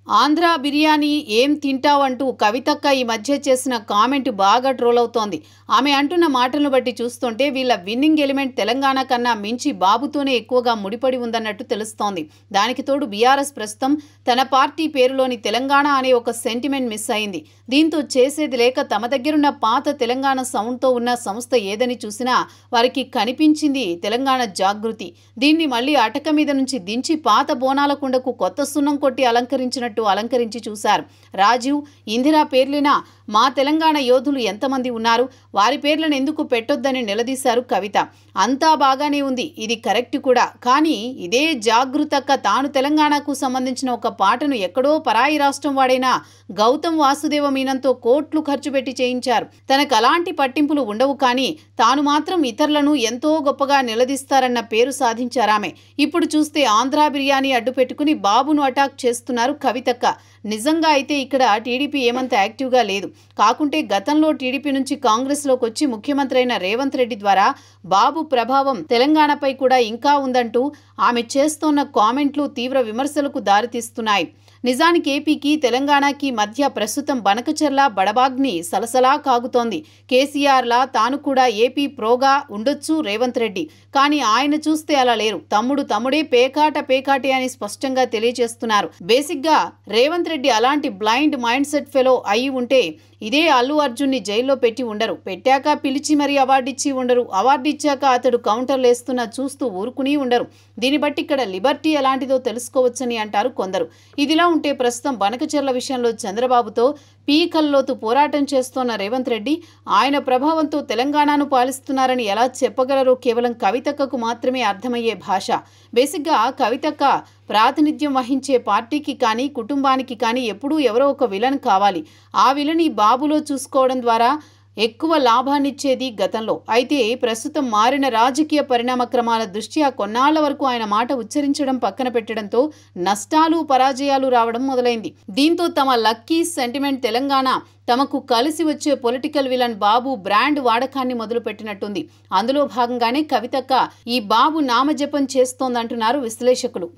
ఆంధ్ర బిర్యానీ ఏం తింటావంటూ కవితక్క ఈ మధ్య చేసిన కామెంట్ బాగా ట్రోల్ అవుతోంది. ఆమె అంటున్న మాటలను బట్టి చూస్తుంటే వీళ్ళ విన్నింగ్ ఎలిమెంట్ తెలంగాణ కన్నా మించి బాబుతోనే ఎక్కువగా ముడిపడి ఉందన్నట్టు తెలుస్తోంది. దానికి తోడు బీఆర్ఎస్ ప్రస్తుతం తన పార్టీ పేరులోని తెలంగాణ అనే ఒక సెంటిమెంట్ మిస్ అయింది. దీంతో చేసేది లేక తమ దగ్గరున్న పాత తెలంగాణ సౌండ్తో ఉన్న సంస్థ ఏదని చూసినా వారికి కనిపించింది తెలంగాణ జాగృతి. దీన్ని మళ్లీ అటక మీద నుంచి దించి పాత బోనాల కుండకు కొత్త సున్నం కొట్టి అలంకరించి చూశారు. రాజీవ్, ఇందిరా పేర్లిన మా తెలంగాణ యోధులు ఎంతమంది ఉన్నారు, వారి పేర్లను ఎందుకు పెట్టొద్దని నిలదీశారు కవిత. అంతా బాగానే ఉంది, ఇది కరెక్ట్ కూడా. కానీ ఇదే జాగృతక్క తాను తెలంగాణకు సంబంధించిన ఒక పాటను ఎక్కడో పరాయి రాష్ట్రం వాడైన గౌతమ్ వాసుదేవ మీనంతో కోట్లు ఖర్చు పెట్టి చేయించారు. తనకు అలాంటి పట్టింపులు ఉండవు, కానీ తాను మాత్రం ఇతరులను ఎంతో గొప్పగా నిలదీస్తారన్న పేరు సాధించారామె. ఇప్పుడు చూస్తే ఆంధ్ర బిర్యానీ అడ్డు పెట్టుకుని బాబును అటాక్ చేస్తున్నారు కవితక్క. నిజంగా అయితే ఇక్కడ టీడీపీ ఏమంత యాక్టివ్గా లేదు. కాకుంటే గతంలో టీడీపీ నుంచి కాంగ్రెస్లోకి వచ్చి ముఖ్యమంత్రి అయిన రేవంత్ రెడ్డి ద్వారా బాబు ప్రభావం తెలంగాణపై కూడా ఇంకా ఉందంటూ ఆమె చేస్తోన్న కామెంట్లు తీవ్ర విమర్శలకు దారితీస్తున్నాయి. నిజానికి ఏపీకి తెలంగాణకి మధ్య ప్రస్తుతం బనకచెర్ల బడబాగ్ని సలసలా కాగుతోంది. కేసీఆర్లా తాను కూడా ఏపీ ప్రోగా ఉండొచ్చు రేవంత్ రెడ్డి, కానీ ఆయన చూస్తే అలా లేరు. తమ్ముడే పేకాటే అని స్పష్టంగా తెలియజేస్తున్నారు. బేసిక్గా రేవంత్ రెడ్డి అలాంటి బ్లైండ్ మైండ్ సెట్ ఫెలో అయి ఉంటే ఇదే అల్లు అర్జున్ని జైల్లో పెట్టి ఉండరు. పెట్టాక పిలిచి మరీ అవార్డిచ్చి ఉండరు. అవార్డు ఇచ్చాక అతడు కౌంటర్లు వేస్తున్నా చూస్తూ ఊరుకుని ఉండరు. దీన్ని బట్టి ఇక్కడ లిబర్టీ ఎలాంటిదో తెలుసుకోవచ్చని అంటారు కొందరు. ఇదిలా ఉంటే ప్రస్తుతం బనకచెర్ల విషయంలో చంద్రబాబుతో పీకల్లోతు పోరాటం చేస్తోన్న రేవంత్ రెడ్డి ఆయన ప్రభావంతో తెలంగాణను పాలిస్తున్నారని ఎలా చెప్పగలరో కేవలం కవితక్కకు మాత్రమే అర్థమయ్యే భాష. బేసిక్గా కవితక్క ప్రాతినిధ్యం వహించే పార్టీకి కానీ కుటుంబానికి కానీ ఎప్పుడూ ఎవరో ఒక విలన్ కావాలి. ఆ విలని బాబులో చూసుకోవడం ద్వారా ఎక్కువ లాభాన్నిచ్చేది గతంలో. అయితే ప్రస్తుతం మారిన రాజకీయ పరిణామ క్రమాల దృష్ట్యా కొన్నాళ్ల వరకు ఆయన మాట ఉచ్చరించడం పక్కన పెట్టడంతో నష్టాలు పరాజయాలు రావడం మొదలైంది. దీంతో తమ లక్కీ సెంటిమెంట్ తెలంగాణ తమకు కలిసి వచ్చే పొలిటికల్ విలన్ బాబు బ్రాండ్ వాడకాన్ని మొదలుపెట్టినట్టుంది. అందులో భాగంగానే కవితక్క ఈ బాబు నామజపం చేస్తోందంటున్నారు విశ్లేషకులు.